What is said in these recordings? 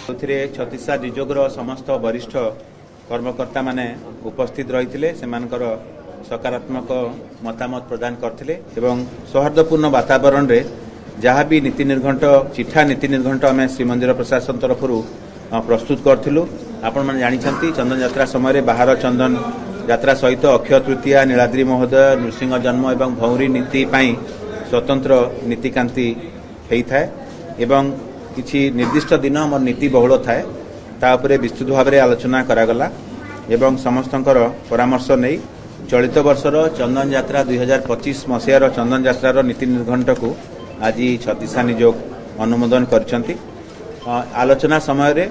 छत्तीसा निजोगर समस्त वरिष्ठ कर्मकर्ता माने उपस्थित रही सकारात्मक मतामत प्रदान करते एवं सौहार्दपूर्ण वातावरण रे जहाँ भी नीति निर्घंट चिठा नीति निर्घंट आम श्रीमंदिर प्रशासन तरफ प्रस्तुत करूँ। आपण मैंने जानते चंदन यात्रा समय बाहर चंदन यात्रा सहित अक्षय तृतीया नीलाद्री महोदय नृसिंह जन्म एवं भौरी नीति स्वतंत्र नीतिकांति होता है एवं किसी निर्दिष्ट दिन आम नीति बहुल थाए तापर विस्तृत भाव में आलोचना करागला एवं समस्तंकर परामर्श नहीं चलित वर्षर चंदन यात्रा 2025 मसीहार चंदन यात्रार नीति निर्घंट को आज छत्तीसा निजोग अनुमोदन करछंती। आलोचना समय रे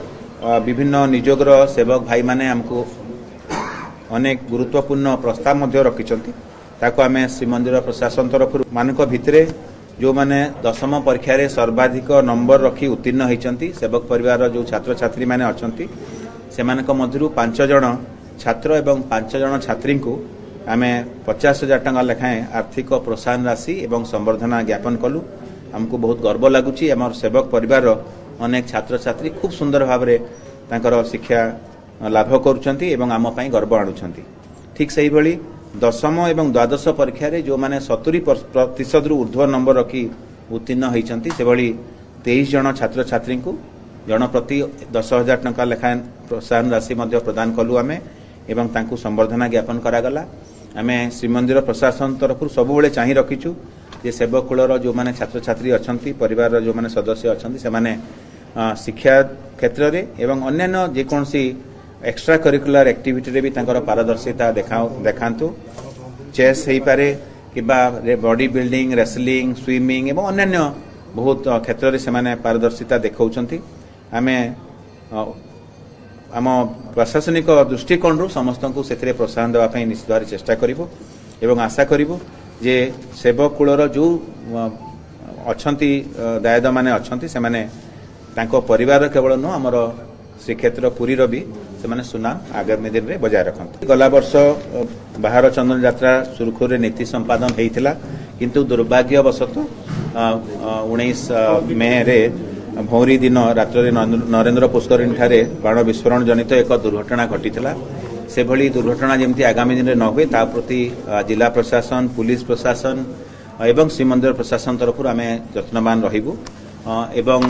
विभिन्न निजोगर सेवक भाई माने हमको अनेक गुरुत्वपूर्ण प्रस्ताव मध्य रखिछंती ताको आमे श्रीमंदिर प्रशासन तरफ मानक भितरे जो माने दशम परीक्षा रे सर्वाधिक नंबर रखी उत्तीर्ण होइछंती सेवक परिवार जो छात्र छात्री माने अछंती सेमानक मध्यरु 5 जण छात्र एवं 5 जण छात्री को आमे 50,000 टंका लेखाएं आर्थिक प्रोत्साहन राशि एवं संवर्धना ज्ञापन कलु। हमको बहुत गर्व लगुची हमर सेवक परिवार अनेक छात्र छात्री खूब सुंदर भाव में तांकर शिक्षा लाभ करुछंती एवं आम पई गर्व आणुछंती। ठीक सही भली दशम एवं द्वादश परीक्षा रे जो माने 70% रु ऊर्ध्व नंबर रखी उत्तीर्ण होइछंती से भली 23 जण छात्र छात्री को जन प्रति 10,000 टंका लेखाएं प्रोत्साहन राशि मध्य प्रदान कलु आमे एवं तांकु संवर्धना ज्ञापन करागला। आमे श्रीमंदिर प्रशासन तरफ सब बेले चाहि रखिछु जे सेवक कुलर जो माने छात्र छात्री अछंती परिवार जो माने सदस्य अछंती से माने शिक्षा क्षेत्र रे एवं अन्य जेकोसी एक्स्ट्रा करिकुलर एक्टिविटी रे भी तांकर पारदर्शिता देखांतु चेस हेई पारे किबा बॉडी बिल्डिंग रेसलिंग स्विमिंग एवं अन्य बहुत क्षेत्र रे से माने पारदर्शिता देखौछंती। आमे आम प्रशासनिक दृष्टिकोण रु समस्त को से प्रोत्साहन देवाई निश्चित भाव चेष्टा करूँ एवं आशा करूँ जे सेवक कूलर जो अछंती दायद माने अछंती से माने तांको परिवार केवल नुह आमर श्रीक्षेत्र पुरी भी से सुनाम आगामी दिन में बजाय रखते। गला वर्ष बाहर चंदन यात्रा सुरखुर नीति संपादन होता किंतु दुर्भाग्यवशत 19 मे रे भौरी दिन रात्र नरेंद्र पुष्करिणी ठारे बाण विस्फोरण जनित एक दुर्घटना घटीला से भली दुर्घटना जमती आगामी दिन में न हुए ता प्रति जिला प्रशासन पुलिस प्रशासन एवं श्रीमंदिर प्रशासन तरफ आम यत्नवान रहिबु एवं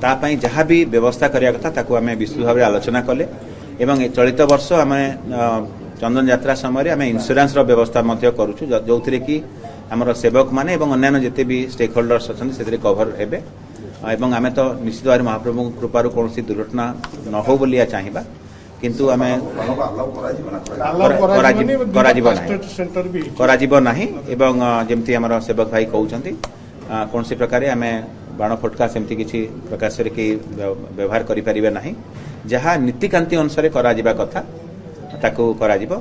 तापाई जहाँ भी व्यवस्था करिया कथा ताकू आम विस्तृत भाव आलोचना कले एवं चलित वर्ष आम चंदन यात्रा समय आम इंश्योरेंस व्यवस्था करुचु जो कि आमर सेवक माने एवं अन्य जिते भी स्टेक होल्डर्स अच्छा से कभर हेबे एवं आमे तो निश्चित भाव महाप्रभु कृपार कौन दुर्घटना न हो बोलिया चाहिबा किंतु आमे कराजिबो नाही एवं जेमती हमर सेवक भाई कहउछंती कौन सी प्रकार आमे बाण फटका सेमती किछि प्रकार से कि व्यवहार करि परिबे नाही जहाँ नीतिकांति अनुसार कराजिबा कथा ताकू कराजिबो।